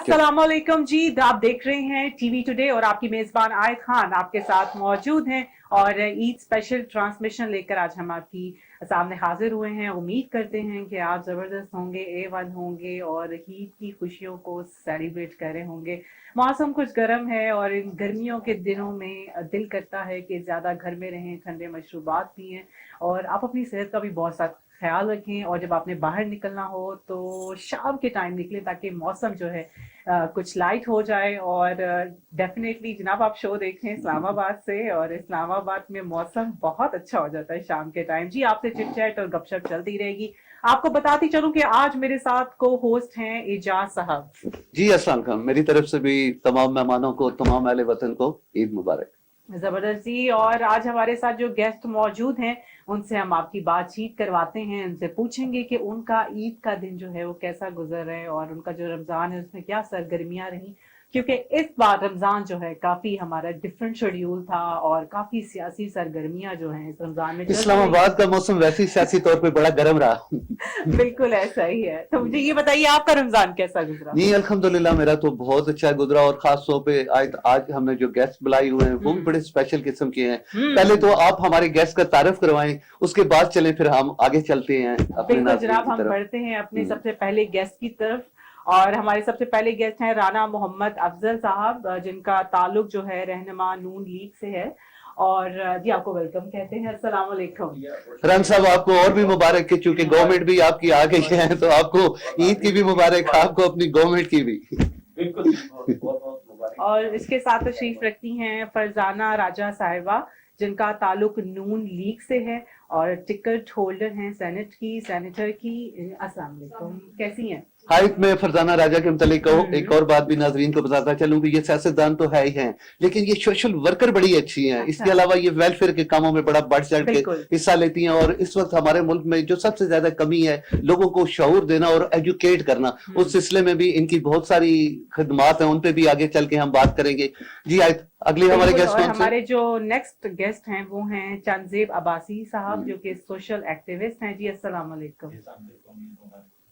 अस्सलाम वालेकुम जी, आप देख रहे हैं टीवी टुडे और आपकी मेजबान आयत खान आपके साथ मौजूद हैं और ईद स्पेशल ट्रांसमिशन लेकर आज हम आपकी सामने हाजिर हुए हैं। उम्मीद करते हैं कि आप ज़बरदस्त होंगे, A1 होंगे और ईद की खुशियों को सेलिब्रेट कर रहे होंगे। मौसम कुछ गर्म है और इन गर्मियों के दिनों में दिल करता है कि ज़्यादा घर में रहें, ठंडे मशरूबात पिएँ और आप अपनी सेहत का भी बहुत सा ख्याल रखें। और जब आपने बाहर निकलना हो तो शाम के टाइम निकलें ताकि मौसम जो है कुछ लाइट हो जाए। और डेफिनेटली जनाब आप शो देख रहे हैं इस्लामाबाद से और इस्लामाबाद में मौसम बहुत अच्छा हो जाता है शाम के टाइम। जी आपसे चिट चैट और गपशप चलती रहेगी। आपको बताती चलूं कि आज मेरे साथ को होस्ट हैं एजाज साहब। जी अस्सलाम वालेकुम, मेरी तरफ से भी तमाम मेहमानों को, तमाम अहले वतन को ईद मुबारक। जबरदस्त जी। और आज हमारे साथ जो गेस्ट मौजूद हैं उनसे हम आपकी बातचीत करवाते हैं, उनसे पूछेंगे कि उनका ईद का दिन जो है वो कैसा गुजर है और उनका जो रमजान है उसमें क्या सरगर्मियां रही, क्योंकि इस बार रमजान जो है काफी हमारा डिफरेंट शेड्यूल था और काफी सियासी सरगर्मियां जो हैं इस रमजान में। इस्लामाबाद का मौसम वैसे ही सियासी तौर पे बड़ा गर्म रहा। बिल्कुल ऐसा ही है। तो मुझे ये बताइए आपका रमजान कैसा गुजरा? नहीं अल्हम्दुलिल्लाह मेरा तो बहुत अच्छा गुजरा और खास तौर पे आज हमने जो गेस्ट बुलाए हुए हैं वो भी बड़े स्पेशल किस्म के हैं। पहले तो आप हमारे गेस्ट का तारुफ करवाएं, उसके बाद चलें फिर हम आगे चलते हैं अपने बिल्कुल जनाब, हम बढ़ते हैं अपने सबसे पहले गेस्ट की तरफ। और हमारे सबसे पहले गेस्ट हैं राना मोहम्मद अफजल साहब, जिनका ताल्लुक जो है रहनुमा नून लीग से है। और जी आपको वेलकम कहते हैं। अस्सलाम वालेकुम। रन साहब आपको और भी मुबारक है, चूंकि गवर्नमेंट भी आपकी आ गई है तो आपको ईद की भी मुबारक, आपको अपनी गवर्नमेंट की भी बिल्कुल बहुत मुबारक। और इसके साथ तशरीफ रखती हैं फरजाना राजा साहिबा, जिनका ताल्लुक नून लीग से है और टिकट होल्डर हैं सेनेटर की। अस्सलाम वालेकुम, कैसी हैं? हाइट में फरजाना राजा के मुतालिक एक और बात भी नाजरीन को बताता चलूं कि ये सियासतदान तो है ही हैं, लेकिन ये सोशल वर्कर बड़ी अच्छी हैं। अच्छा। इसके अलावा ये वेलफेयर के कामों में बड़ा बढ़ चढ़ के हिस्सा लेती हैं। और इस वक्त हमारे मुल्क में जो सबसे ज्यादा कमी है लोगों को शऊर देना और एजुकेट करना, उस सिलसिले में भी इनकी बहुत सारी खिदमात हैं, उन पे भी आगे चल के हम बात करेंगे। जी अगले हमारे गेस्ट हमारे जो नेक्स्ट गेस्ट हैं वो हैं चंदजेब अब्बासी साहब, जो कि सोशल एक्टिविस्ट हैं। जी अस्सलाम वालेकुम।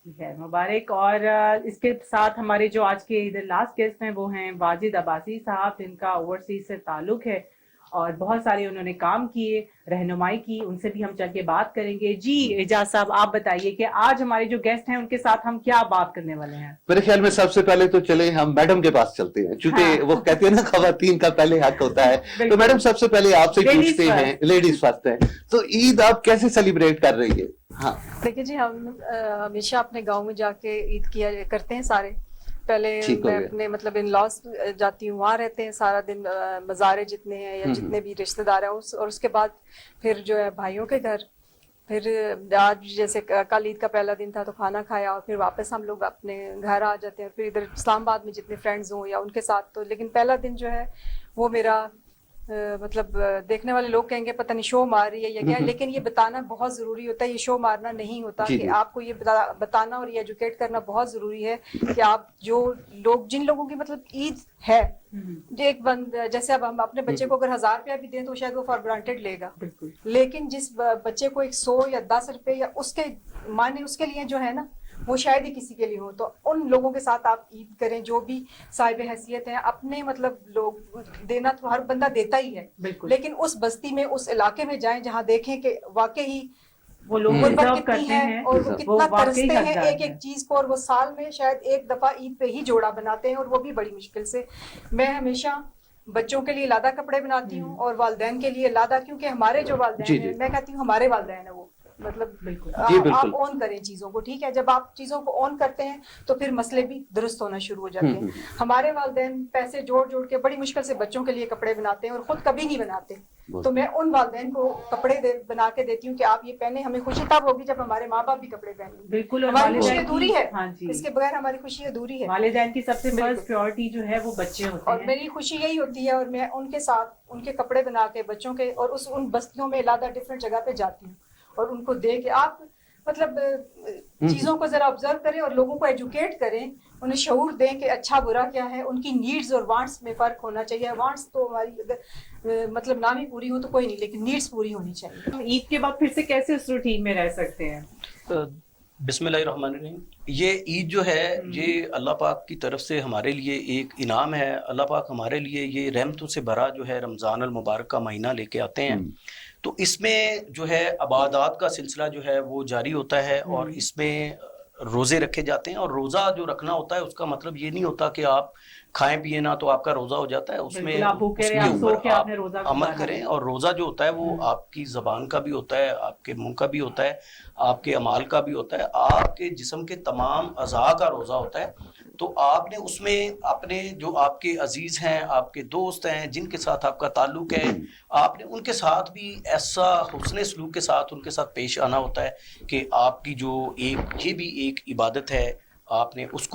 खैर मुबारक। और इसके साथ हमारे जो आज के इधर लास्ट गेस्ट हैं वो हैं वाजिद अब्बासी साहब, जिनका ओवरसीज से ताल्लुक है और बहुत सारे उन्होंने काम किए, रहनुमाई की। उनसे भी हम चल के बात करेंगे। जी एजाज साहब आप बताइए कि आज हमारे जो गेस्ट हैं उनके साथ हम क्या बात करने वाले हैं? मेरे ख्याल में सबसे पहले तो चले हम मैडम के पास चलते हैं, क्योंकि वो कहते हैं ना खवातीन का पहले हक होता है। तो मैडम सबसे पहले आपसे पूछते हैं, लेडीज फर्स्ट है, तो ईद आप कैसे सेलिब्रेट कर रही है? हाँ देखिए जी, हम हमेशा अपने गांव में जाके ईद किया करते हैं सारे। पहले मैं अपने मतलब इन लॉस जाती हूँ, वहाँ रहते हैं सारा दिन, मज़ारे जितने हैं या जितने भी रिश्तेदार हैं और उसके बाद फिर जो है भाइयों के घर। फिर आज जैसे कल ईद का पहला दिन था तो खाना खाया और फिर वापस हम लोग अपने घर आ जाते हैं। फिर इधर इस्लामाबाद में जितने फ्रेंड्स हों या उनके साथ तो, लेकिन पहला दिन जो है वो मेरा मतलब देखने वाले लोग कहेंगे पता नहीं शो मार रही है या क्या, लेकिन ये बताना बहुत ज़रूरी होता है। ये शो मारना नहीं होता कि आपको ये बताना और ये एजुकेट करना बहुत ज़रूरी है कि आप जो लोग, जिन लोगों की मतलब ईद है, जैसे अब हम अपने बच्चे को अगर 1000 रुपया भी दें तो शायद वो फॉर ग्रांटेड लेगा, लेकिन जिस बच्चे को 100 या 10 रुपये या उसके माने उसके लिए जो है ना वो शायद ही किसी के लिए हो, तो उन लोगों के साथ आप ईद करें जो भी साहिब हैसियत हैं। अपने मतलब लोग देना तो हर बंदा देता ही है, लेकिन उस बस्ती में उस इलाके में जाएं जहां देखें कि वाकई वो लोग कितनी है और वो कितना तरसते हैं एक एक चीज को, और वो साल में शायद एक दफा ईद पे ही जोड़ा बनाते हैं और वो भी बड़ी मुश्किल से। मैं हमेशा बच्चों के लिए लादा कपड़े बनाती हूँ और वालिदैन के लिए लादा, क्योंकि हमारे जो वालिदैन हैं, मैं कहती हूँ हमारे वालिदैन है वो, मतलब आप ऑन करें चीजों को, ठीक है। जब आप चीजों को ऑन करते हैं तो फिर मसले भी दुरुस्त होना शुरू हो जाते हैं। हमारे वालिदैन पैसे जोड़ जोड़ के बड़ी मुश्किल से बच्चों के लिए कपड़े बनाते हैं और खुद कभी नहीं बनाते, तो मैं उन वालिदैन को कपड़े बना के देती हूँ कि आप ये पहने। हमें खुशी तब होगी जब हमारे माँ बाप भी कपड़े पहने। बिल्कुल, हमारी खुशी अधूरी है, इसके बगैर हमारी खुशी अधूरी है। वालिदैन की सबसे फर्स्ट प्रायोरिटी जो है वो बच्चे होते हैं और मेरी खुशी यही होती है और मैं उनके साथ उनके कपड़े बना के बच्चों के और उन बस्तियों में लादा डिफरेंट जगह पे जाती हूँ और उनको दे के आप मतलब चीजों को जरा ऑब्जर्व करें और लोगों को एजुकेट करें, उन्हें शऊर दें कि अच्छा बुरा क्या है, उनकी नीड्स और वांट्स में फर्क होना चाहिए। वांट्स तो हमारी मतलब ना भी पूरी हो तो कोई नहीं, लेकिन नीड्स पूरी होनी चाहिए। ईद के बाद फिर से कैसे उस रूटीन में रह सकते हैं? बिस्मिल्लाहिर्रहमानिर्रहीम। یہ عید جو ہے یہ اللہ پاک کی طرف سے ہمارے لیے ایک انعام ہے. اللہ پاک ہمارے لیے یہ رحمتوں سے بھرا جو ہے رمضان المبارک کا مہینہ لے کے آتے ہیں. تو اس میں جو ہے عبادات کا سلسلہ جو ہے وہ جاری ہوتا ہے اور اس میں روزے رکھے جاتے ہیں. اور روزہ جو رکھنا ہوتا ہے اس کا مطلب یہ نہیں ہوتا کہ آپ کھائیں پیئے نہ تو آپ کا روزہ ہو جاتا ہے. اس میں آپ عمل کریں. اور روزہ جو ہوتا ہے وہ آپ کی زبان کا بھی ہوتا ہے, آپ کے منہ کا بھی ہوتا ہے, آپ کے اعمال کا بھی ہوتا ہے, آپ کے جسم کے تمام اعضاء کا روزہ ہوتا ہے. تو آپ نے اس میں اپنے جو آپ کے عزیز ہیں, آپ کے دوست ہیں, جن کے ساتھ آپ کا تعلق ہے, آپ نے ان کے ساتھ بھی ایسا حسن سلوک کے ساتھ ان کے ساتھ پیش آنا ہوتا ہے کہ آپ کی جو یہ بھی ایک عبادت ہے, آپ نے اس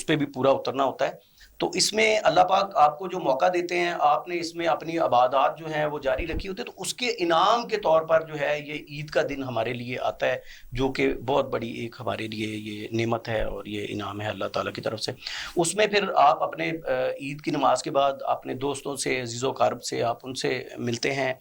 پہ بھی پورا اترنا ہوتا ہے. تو اس میں اللہ پاک آپ کو جو موقع دیتے ہیں, آپ نے اس میں اپنی عبادات جو ہیں وہ جاری رکھی ہوتی ہے. تو اس کے انعام کے طور پر جو ہے یہ عید کا دن ہمارے لیے آتا ہے, جو کہ بہت بڑی ایک ہمارے لیے یہ نعمت ہے اور یہ انعام ہے اللہ تعالیٰ کی طرف سے. اس میں پھر آپ اپنے عید کی نماز کے بعد اپنے دوستوں سے, عزیز و اقارب سے آپ ان سے ملتے ہیں.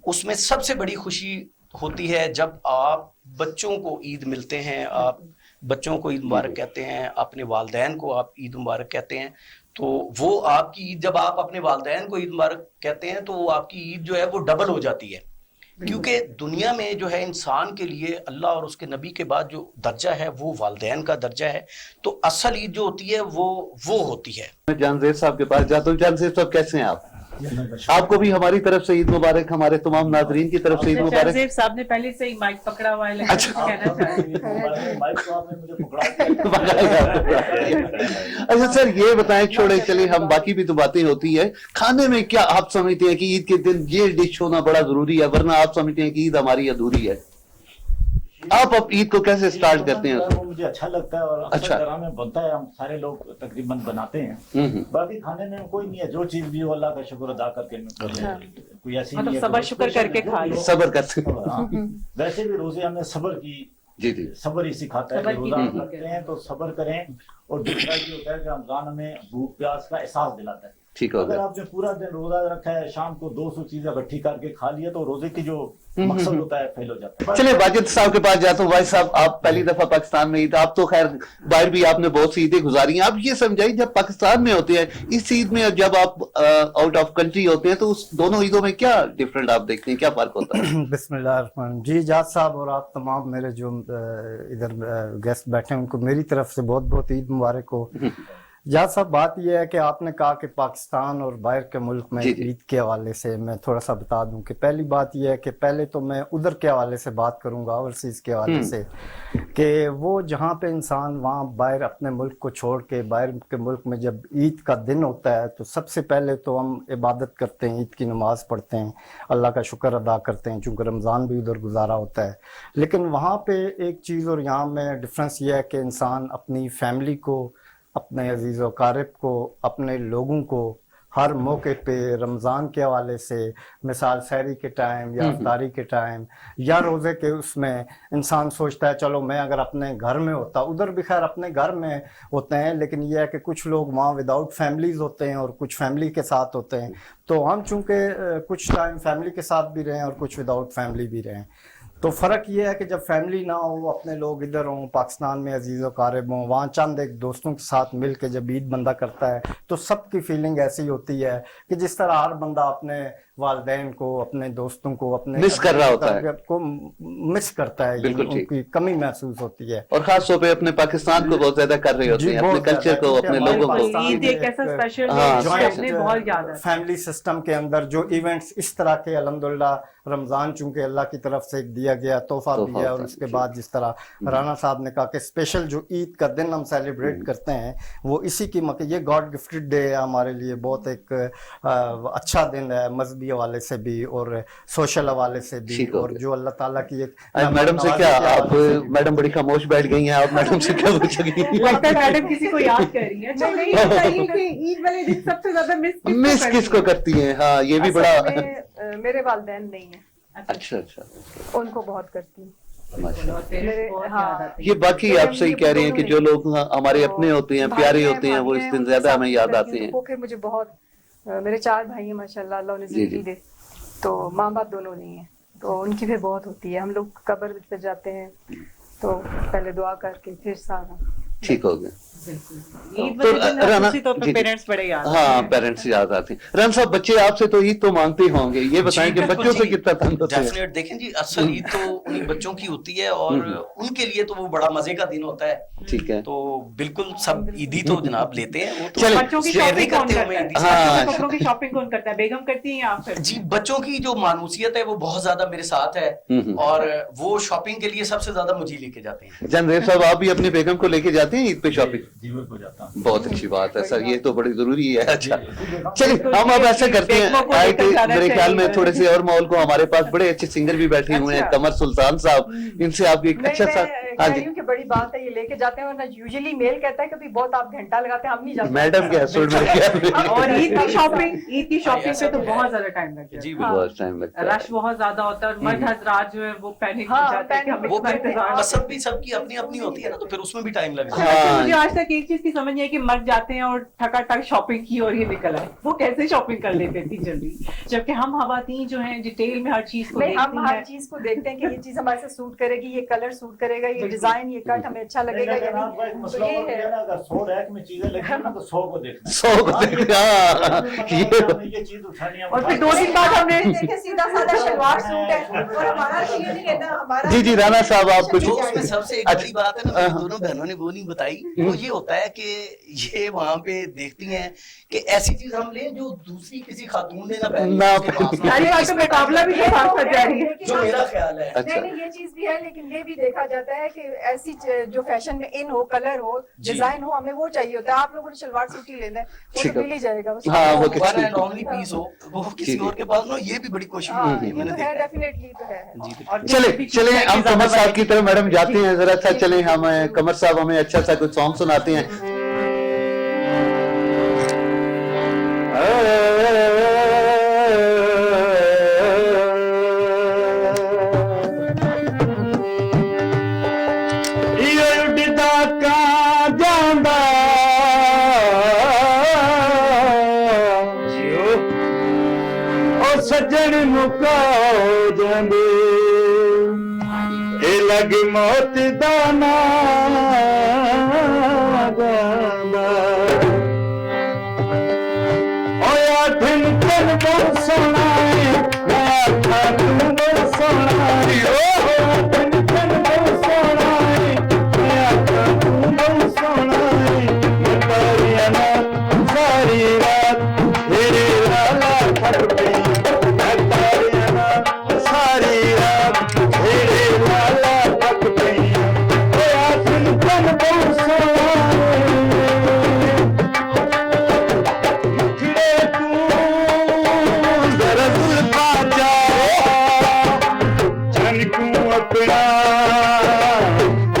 اس میں سب سے بڑی خوشی ہوتی ہے جب آپ بچوں کو عید ملتے ہیں, آپ بچوں کو عید مبارک کہتے ہیں, اپنے والدین کو آپ عید مبارک کہتے ہیں. تو وہ آپ کی عید, جب آپ اپنے والدین کو عید مبارک کہتے ہیں تو وہ آپ کی عید جو ہے وہ ڈبل ہو جاتی ہے. کیونکہ دنیا میں جو ہے انسان کے لیے اللہ اور اس کے نبی کے بعد جو درجہ ہے وہ والدین کا درجہ ہے. تو اصل عید جو ہوتی ہے وہ ہوتی ہے. میں جانزیب صاحب کے پاس جاتا ہوں. جانزیب صاحب کیسے ہیں آپ کو بھی ہماری طرف سے عید مبارک, ہمارے تمام ناظرین کی طرف سے عید مبارک. جانزیب صاحب نے پہلے سے ہی مائک پکڑا ہوا ہے, اچھا سر یہ بتائیں, چھوڑے چلے ہم باقی بھی تو باتیں ہوتی ہے, کھانے میں کیا آپ سمجھتے ہیں کہ عید کے دن یہ ڈش ہونا بڑا ضروری ہے, ورنہ آپ سمجھتے ہیں کہ عید ہماری ادھوری ہے؟ آپ اب عید کو کیسے سٹارٹ کرتے ہیں؟ وہ مجھے اچھا لگتا ہے اور اکثر گھر میں بنتا ہے, ہم سارے لوگ تقریباً بناتے ہیں. باقی کھانے میں کوئی نہیں ہے, جو چیز بھی ہو اللہ کا شکر ادا کر کے کوئی ایسی نہیں ہے, صبر شکر کر کے کھا لو, صبر کرتے. ویسے بھی روزے ہمیں صبر کی صبر ہی سکھاتا ہے. روزہ رکھتے ہیں تو صبر کریں. اور دوسرا یہ ہوتا ہے کہ رمضان ہمیں بھوک پیاس کا احساس دلاتا ہے. اگر آپ نے پورا دن روزہ رکھا ہے, شام کو 200 چیزیں اکٹھی کر کے کھا لیا تو روزے کی جو مقصد ہوتا ہے فیل ہو جاتا ہے. چلے واجد صاحب کے پاس جاتا ہوں. بھائی صاحب آپ پہلی دفعہ پاکستان میں عید, آپ تو خیر باہر بھی آپ نے بہت سی عیدیں گزاری ہیں, آپ یہ سمجھائیں جب پاکستان میں ہوتے ہیں اس عید میں اور جب آپ آؤٹ آف کنٹری ہوتے ہیں تو اس دونوں عیدوں میں کیا ڈفرنٹ آپ دیکھتے ہیں, کیا فرق ہوتا ہے؟ بسم اللہ الرحمن. جی جاز صاحب اور آپ تمام میرے جو ادھر گیسٹ بیٹھے ہیں ان کو میری طرف سے بہت بہت عید مبارک ہو. جاز صاحب بات یہ ہے کہ آپ نے کہا کہ پاکستان اور باہر کے ملک میں عید کے حوالے سے میں تھوڑا سا بتا دوں کہ پہلی بات یہ ہے کہ پہلے تو میں ادھر کے حوالے سے بات کروں گا, اوورسیز کے حوالے سے, کہ وہ جہاں پہ انسان وہاں باہر اپنے ملک کو چھوڑ کے باہر کے ملک میں جب عید کا دن ہوتا ہے تو سب سے پہلے تو ہم عبادت کرتے ہیں, عید کی نماز پڑھتے ہیں, اللہ کا شکر ادا کرتے ہیں, چونکہ رمضان بھی ادھر گزارا ہوتا ہے. لیکن وہاں پہ ایک چیز اور یہاں میں ڈفرینس یہ ہے کہ انسان اپنی فیملی کو, اپنے عزیز و اقارب کو, اپنے لوگوں کو ہر موقع پہ رمضان کے حوالے سے, مثال سحری کے ٹائم یا افطاری کے ٹائم یا روزے کے, اس میں انسان سوچتا ہے چلو میں اگر اپنے گھر میں ہوتا, ادھر بھی خیر اپنے گھر میں ہوتے ہیں لیکن یہ ہے کہ کچھ لوگ وہاں وداؤٹ فیملیز ہوتے ہیں اور کچھ فیملی کے ساتھ ہوتے ہیں. تو ہم چونکہ کچھ ٹائم فیملی کے ساتھ بھی رہیں اور کچھ وداؤٹ فیملی بھی رہیں, تو فرق یہ ہے کہ جب فیملی نہ ہو, اپنے لوگ ادھر ہوں, پاکستان میں عزیز و اقارب ہوں, وہاں چند ایک دوستوں کے ساتھ مل کے جب عید بندہ کرتا ہے تو سب کی فیلنگ ایسی ہوتی ہے کہ جس طرح ہر بندہ اپنے والدین کو, اپنے دوستوں کو, اپنے مس کر رہا ہوتا ہے, کو مس کرتا ہے, ان کی کمی محسوس ہوتی ہے. اور خاص طور پہ اپنے پاکستان کو بہت زیادہ کر رہے ہوتے ہیں, اپنے کلچر کو, اپنے لوگوں کو. عید ایک ایسا اسپیشل ہے بہت زیادہ فیملی سسٹم کے اندر جو ایونٹس اس طرح کے, الحمدللہ رمضان چونکہ اللہ کی طرف سے ایک دیا گیا تحفہ بھی ہے. اور اس کے بعد جس طرح رانا صاحب نے کہا کہ اسپیشل جو عید کا دن ہم سیلیبریٹ کرتے ہیں وہ اسی کی یہ گاڈ گفٹڈ ڈے ہے ہمارے لیے, بہت ایک اچھا دن ہے مذہبی حوالے سے بھی اور سوشل حوالے سے بھی. اور جو اللہ تعالیٰ کی ایک میڈم سے کیا آپ, میڈم بڑی خاموش بیٹھ گئی ہیں, آپ میڈم سے کیا پوچھ گئی ہیں؟ لگتا ہے میڈم کسی کو یاد کر رہی ہیں. عید والے دن سب سے زیادہ مس کس کو کرتی ہیں؟ ہاں یہ بھی بڑا, میرے والدین نہیں ہیں. اچھا اچھا, ان کو بہت کرتی ہوں. یہ باقی آپ صحیح کہہ رہے ہیں کہ جو لوگ ہمارے اپنے ہوتے ہیں, پیارے ہوتے ہیں, وہ اس دن زیادہ ہمیں یاد آتے ہیں. وہ پھر مجھے بہت, میرے 4 بھائی ہیں ماشاءاللہ, اللہ انہیں زندگی دے, تو ماں باپ دونوں نہیں ہیں, تو ان کی بھی بہت ہوتی ہے. ہم لوگ قبر پہ جاتے ہیں तो पहले दुआ करके फिर सारा ठीक हो गया। ईद तो वाले दिन राना उसी तौर पे जी, पेरेंट्स बड़े याद हाँ पेरेंट्स याद आते हैं। राना साहब बच्चे आपसे तो ईद तो मांगते ही होंगे, ये बताएं कि बच्चों से कितना तंग होते हैं? डेफिनेट देखें जी, असल ईद तो उन्हीं बच्चों की होती है और उनके लिए तो वो बड़ा मजे का दिन होता है। ठीक है, तो बिल्कुल सब ईदी तो जनाब लेते हैं, वो तो चलिए, बच्चों की शेयर नहीं शॉपिंग कौन करते करता हुए है? ईदी। हाँ। बच्चों के कपड़ों की शॉपिंग कौन करता है? बेगम करती है या आप करती जी बच्चों की जो मानूसियत है वो बहुत ज्यादा मेरे साथ है और वो शॉपिंग के लिए सबसे ज्यादा मुझे लेके जाते हैं। जनरेब साहब आप भी अपनी बेगम को लेके जाते हैं ईद पे शॉपिंग? जीवन को जाता हूँ। बहुत अच्छी बात है सर, ये तो बड़ी जरूरी है। अच्छा जी। चलिए हम अब ऐसा करते बेगमों को हैं, आए लेकर जाना मेरे ख्याल में चाहिए। थोड़े से और माहौल को, हमारे पास बड़े अच्छे सिंगर भी बैठे हुए हैं, अच्छा। कमर सुल्तान साहब, इनसे आपकी एक अच्छा सा। हाँ जी कि बड़ी बात है ये लेके जाते हैं, वरना यूजुअली मेल कहता है कि बहुत आप घंटा लगाते हैं, हम नहीं जाते। मैडम के हस्बैंड मेरे ख्याल में और ईद की शॉपिंग पे तो बहुत ज्यादा टाइम लगता जी है, बहुत टाइम लगता है। रश बहुत ज्यादा होता है और मर्द हजरात जो है वो पैनिक हो हाँ, जाते हैं कि हमें वो इतना फिर इंतजार। पसंद भी सबकी अपनी अपनी होती है ना, तो फिर उसमें भी टाइम लग जाता है। अच्छा, हाँ। मुझे आज तक एक चीज की समझ नहीं है कि मर्द जाते हैं और ठकाठक शॉपिंग की और ये निकल आए, वो कैसे शॉपिंग कर लेते थी जल्दी, जबकि हम खवातीन जो हैं डिटेल में हर चीज को नहीं, हम देखती हर हैं। चीज को देखते हैं कि ये चीज हमारे से सूट करेगी, ये कलर सूट करेगा, ये डिजाइन, ये कट हमें अच्छा लगेगा या लेकिन आपका एक नहीं। मसला तो ये हो गया है। ना, अगर 100 रैक में चीजें लगी हैं ना तो 100 को देखना है। 100 को देखना, हाँ, ये चीज उठानी है, और फिर 2 दिन बाद हमने देखे सीधा साधा शलवार सूट है और हमारा ये नहीं कहना हमारा। जी जी राना साहब आप कुछ। जो उसमें सबसे एक बड़ी बात है ना, मेरी दोनों बहनों ने वो नहीं बताई, वो ये होता है कि ये वहाँ पे देखती हैं कि ऐसी चीज हम लें जो दूसरी किसी खातून ने ना पहनी ना हो, उसके पास ना सारी हो। बात मुकाबला भी के साथ साथ जारी है। जो मेरा ख्याल है। अच्छा। नहीं ये चीज भी है, लेकिन ये भी देखा जाता है कि ऐसी जो फैशन में इन हो, कलर हो, जी। डिजाइन हो, हमें वो चाहिए होता है। आप लोगों ने शलवार सूट ही लेना है, वो ठीक तो है। मिल ही जाएगा उसमें। हाँ, वो वन किसी- एंड ओनली पीस हो, वो किसी जी, जी। और के पास ना हो, ये भी बड़ी कोशिश हाँ, होती है, ये मैंने तो देखा है, है। डेफिनेटली तो है। जी बिल्कुल। और चले चले हम कमर साहब की तरफ मैडम जाते हैं, जरा सा चले हम कमर साहब हमें अच्छा सा कुछ सॉन्ग सुनाते हैं। सज्जन मुकाओ जांदे ए लग मौत दाना गांदा ओया ठन ठन बहुत सोना है, मैं आखा तू बहुत सोना है, ओ ठन ठन बहुत सोना है, मैं आखा तू बहुत सोना है, मैं तारियां ना सारी रात तेरे लाला खट पई, सारी रात तेरे लाला तक पई, ओया सुन कन बहुत सोना मुखड़े तू जरा जुल्फा जा जन को अपना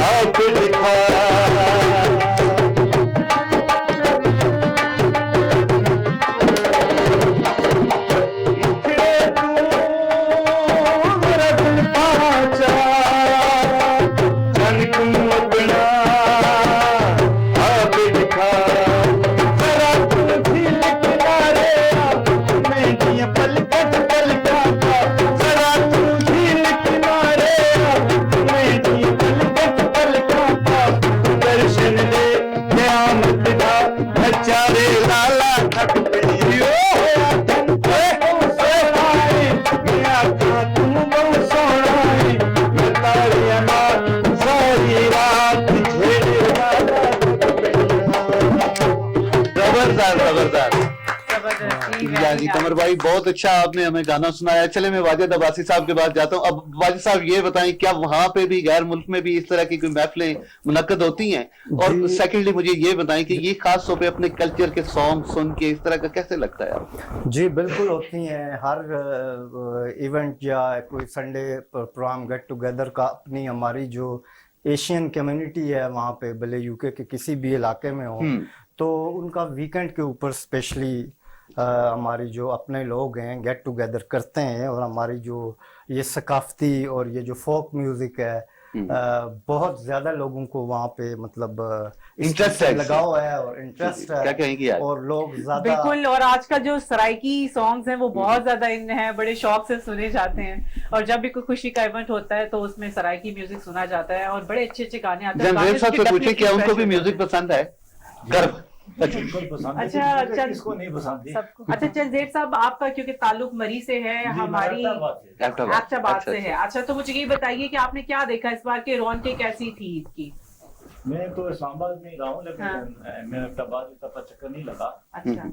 आप दिखा, दर्शन दे क़यामत दा नचारे लाला थक पई, जबरदस्त जबरदस्त। जबरदस्त जी कमर भाई बहुत अच्छा आपने हमें गाना सुनाया। चले मैं वाजिद अब्बासी साहब के पास जाता हूँ। अब वाजिद साहब ये बताएं क्या वहाँ पे भी गैर मुल्क में भी इस तरह की कोई महफिलें मुनक्कद होती हैं? और सेकेंडली मुझे ये बताएं कि ये खास तौर पे अपने कल्चर के सॉन्ग सुन के इस तरह का कैसे लगता है आपको? जी बिल्कुल होती हैं। हर इवेंट या कोई संडे प्रोग्राम गेट टुगेदर का अपनी हमारी जो एशियन कम्युनिटी है वहाँ पे, भले यूके के किसी भी इलाके में हो, तो उनका वीकेंड के ऊपर स्पेशली हमारी जो अपने लोग हैं गेट टुगेदर करते हैं। और हमारी जो ये सकाफती और ये जो फोक म्यूज़िक है बहुत ज्यादा लोगों को वहाँ पे मतलब इंटरेस्ट है, लगाव है और इंटरेस्ट है, क्या कहेंगी आप? और लोग ज्यादा बिल्कुल। और आजकल जो सराइकी सॉन्ग्स हैं वो बहुत ज्यादा इन हैं, बड़े शौक से सुने जाते हैं, और जब भी कोई खुशी का इवेंट होता है तो उसमें सराइकी म्यूजिक सुना जाता है और बड़े अच्छे अच्छे गाने आते हैं। जनरेट साहब से पूछे क्या उनको भी म्यूजिक पसंद है? गर्व। अच्छा, किसको नहीं पसंद? सबको। अच्छा चंदेर साहब, आपका क्योंकि ताल्लुक मरी से है, हमारी एबटाबाद से है। अच्छा, तो मुझे ये बताइए कि आपने क्या देखा इस बार के रौनकें कैसी थी ईद की? मैं तो इस्लामाबाद में रहा हूँ, लेकिन मैं एबटाबाद का चक्कर नहीं लगा। अच्छा,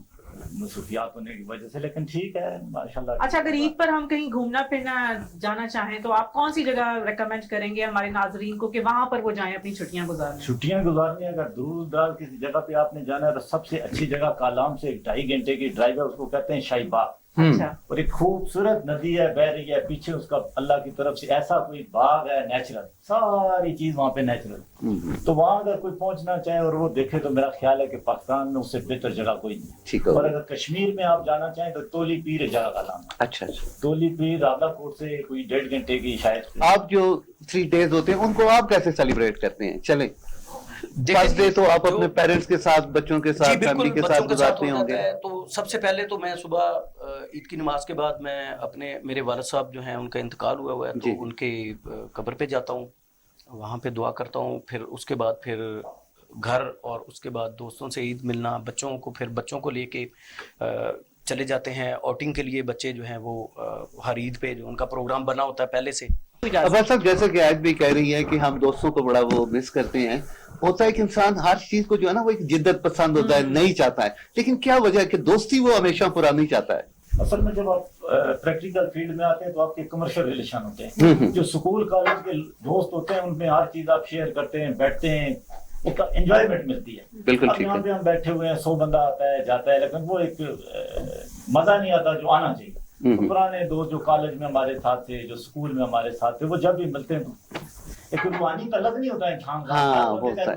मसरूफियात होने की वजह से, लेकिन ठीक है माशाल्लाह। अच्छा, अगर ईद पर हम कहीं घूमना फिरना जाना चाहें तो आप कौन सी जगह रेकमेंड करेंगे हमारे नाजरीन को कि वहां पर वो जाएं अपनी छुट्टियां गुजारने? छुट्टियां गुजारनी है, अगर दूर दराज किसी जगह पे आपने जाना है तो सबसे अच्छी जगह कालाम से 2.5 घंटे की ड्राइव है, उसको कहते हैं शाही बाग। अच्छा, और एक खूबसूरत नदी है, बह रही है पीछे, उसका अल्लाह की तरफ से ऐसा कोई बाग है, नेचुरल, सारी चीज वहाँ पे नेचुरल। तो वहाँ अगर कोई पहुंचना चाहे और वो देखे तो मेरा ख्याल है कि पाकिस्तान में उससे बेहतर जगह कोई नहीं। और अगर कश्मीर में आप जाना चाहें तो तोली पीर जगह का नाम है। अच्छा, तोली पीर रावलाकोट से कोई 1.5 घंटे की शायद। आप जो 3 डेज होते हैं उनको आप कैसे सेलिब्रेट करते हैं? चले, फर्स्ट डे तो आप अपने पेरेंट्स के साथ, बच्चों के साथ, फैमिली के साथ गुजारते होंगे। तो सबसे पहले तो मैं सुबह ईद की नमाज के बाद मैं अपने मेरे वालिद साहब जो हैं उनका इंतकाल हुआ है, तो उनके कब्र पे जाता हूँ, वहाँ पे दुआ करता हूँ। फिर उसके बाद फिर घर, और उसके बाद दोस्तों से ईद मिलना, बच्चों को फिर बच्चों को लेके चले जाते हैं आउटिंग के लिए। बच्चे जो हैं वो हर ईद पे जो उनका प्रोग्राम बना होता है पहले से। अब साहब जैसे कि आज भी कह रही है कि हम दोस्तों को बड़ा वो मिस करते हैं, होता है कि इंसान हर चीज को जो है ना वो एक जिद्दत पसंद होता है, नहीं चाहता है, लेकिन क्या वजह है कि दोस्ती वो हमेशा पुरानी चाहता है? असल में जब आप प्रैक्टिकल फील्ड में आते हैं तो आपके कमर्शियल रिलेशन होते हैं। जो स्कूल कॉलेज के दोस्त होते हैं उनमें हर चीज आप शेयर करते हैं, बैठते हैं, एक एंजॉयमेंट मिलती है। बिल्कुल ठीक यहाँ है। पे हम बैठे हुए हैं, 100 बंदा आता है जाता है, लेकिन वो एक मजा नहीं आता जो आना चाहिए। तो पुराने दोस्त जो कॉलेज में हमारे साथ थे, जो स्कूल में हमारे साथ थे, वो जब भी मिलते हैं तो एक रूहानी तलब नहीं होता है,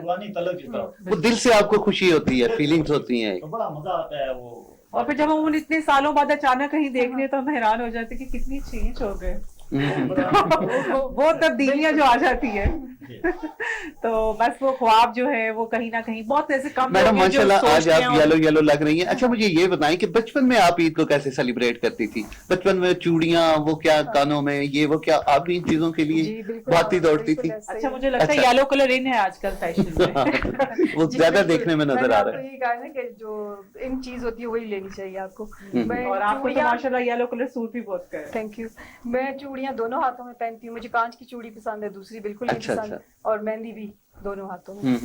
रूहानी तलब की तरह वो दिल से आपको खुशी होती है, फीलिंग्स होती हैं, तो बड़ा मजा आता है वो। और फिर जब हम इतने सालों बाद अचानक कहीं देखने तो हम हैरान हो जाते कि कितनी चेंज हो गए। वो तब्दीलियां जो आ जाती है तो बस वो ख्वाब जो है वो कहीं ना कहीं बहुत ऐसे कम। मैडम माशाल्लाह आज आप येलो येलो लग रही हैं। अच्छा मुझे ये बताएं कि बचपन में आप ईद को कैसे सेलिब्रेट करती थी? बचपन में चूड़ियां, वो क्या कानों में, ये वो क्या, आप इन चीजों के लिए भागती दौड़ती थी? अच्छा, मुझे लगता है येलो कलर इन है आजकल फैशन में। वो ज्यादा देखने में नजर आ रहा है। यही कहा ना कि जो इन चीज होती है वही लेनी चाहिए आपको। और आपको तो माशाल्लाह येलो कलर सूट भी बहुत कर। Thank you. मैं चूड़ियां दोनों हाथों में पहनती हूँ, मुझे कांच की चूड़ी पसंद है, दूसरी बिल्कुल नहीं पसंद, और मेहंदी भी दोनों हाथों में।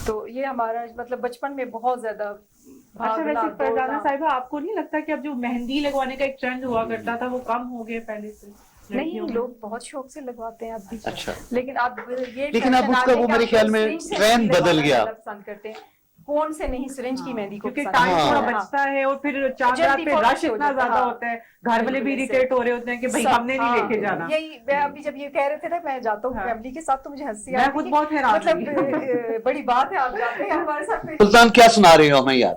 तो ये हमारा मतलब बचपन में बहुत ज्यादा। अच्छा, वैसे फरजाना साहिबा आपको नहीं लगता कि अब जो मेहंदी लगवाने का एक ट्रेंड हुआ करता था वो कम हो गया पहले से? नहीं, लोग बहुत शौक से लगवाते हैं अब भी। अच्छा, लेकिन अब ये लेकिन अब उसका वो मेरे ख्याल में ट्रेंड बदल गया। पसंद करते हैं फोन से नहीं, सिरिंज की मेहंदी को, क्योंकि टाइम थोड़ा बचता है और फिर चांद रात पे रश इतना ज्यादा होता है, घर वाले भी इरिटेट हो रहे होते हैं कि भाई हमने नहीं लेके जाना। यही मैं अभी जब ये कह रहे थे ना मैं जाता हूँ फैमिली के साथ, तो मुझे हंसी मैं खुद बहुत हैरान, मतलब बड़ी बात है आप जाते हैं हमारे साथ। सुल्तान क्या सुना रहे हो हमें यार?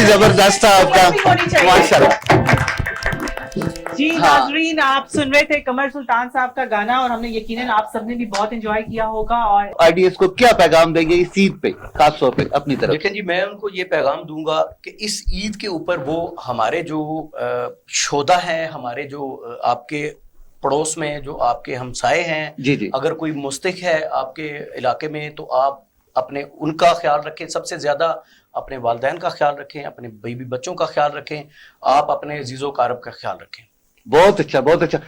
जबरदस्त था आपका, माशाल्लाह। जी नाजरीन, आप सुन रहे थे कमर सुल्तान साहब का गाना और हमने यकीनन आप सबने भी बहुत एंजॉय किया होगा। और IDS को क्या पैगाम देंगे इस ईद पे, खास तौर पे अपनी तरफ? देखें जी, मैं उनको ये पैगाम दूंगा कि इस ईद के ऊपर वो हमारे जो शोधा हैं, हमारे जो आपके पड़ोस में जो आपके हमसाए हैं, जी जी, अगर कोई मुस्तक है आपके इलाके में तो आप अपने उनका ख्याल रखें, सबसे ज्यादा अपने वालिदैन का ख्याल रखें, अपने बीबी बच्चों का ख्याल रखें, आप अपने अजीज़ो कारब का ख्याल रखें। बहुत अच्छा, बहुत अच्छा।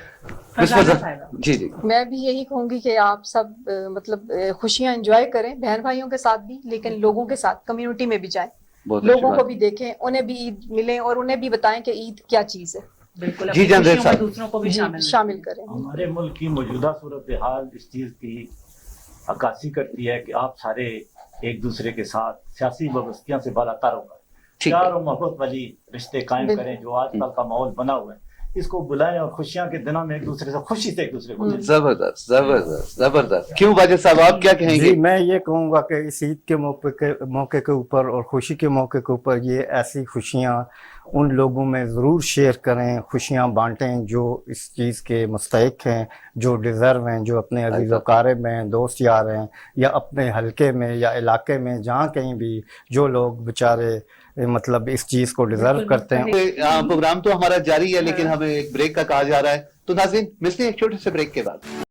जी जी, मैं भी यही कहूंगी कि आप सब मतलब खुशियां एंजॉय करें बहन भाइयों के साथ भी, लेकिन लोगों के साथ कम्युनिटी में भी जाएं, लोगों को भी देखें, उन्हें भी ईद मिले और उन्हें भी बताएं कि ईद क्या चीज है। बिल्कुल, जी जान साहब, दूसरों को भी शामिल करें। हमारे मुल्क की मौजूदा सूरत हाल इस चीज की अक्कासी करती है कि आप सारे एक दूसरे के साथ सियासी वाबस्तियों से बालातर होकर प्यार और मोहब्बत वाली रिश्ते कायम करें। जो आजकल का माहौल बना हुआ है इसको बुलाएं और खुशियां के दिनों में एक दूसरे से खुशी से एक दूसरे को मिलें। जबरदस्त जबरदस्त जबरदस्त। क्यों वाजिद साहब, आप क्या कहेंगे? जी, मैं ये कहूँगा कि इस ईद के मौके के ऊपर और खुशी के मौके के ऊपर ये ऐसी खुशियाँ उन लोगों में ज़रूर शेयर करें, खुशियाँ बांटें जो इस चीज़ के मुस्तहिक हैं, जो डिज़र्व हैं, जो अपने अज़ीज़ व अक़ारिब हैं, दोस्त यार हैं, या अपने हलके में या इलाके में जहाँ कहीं भी जो लोग बेचारे मतलब इस चीज़ को डिज़र्व करते हैं। प्रोग्राम तो हमारा जारी है, लेकिन हमें एक ब्रेक का कहा जा रहा है, तो नाज़रीन मिलते हैं एक छोटे से ब्रेक के बाद।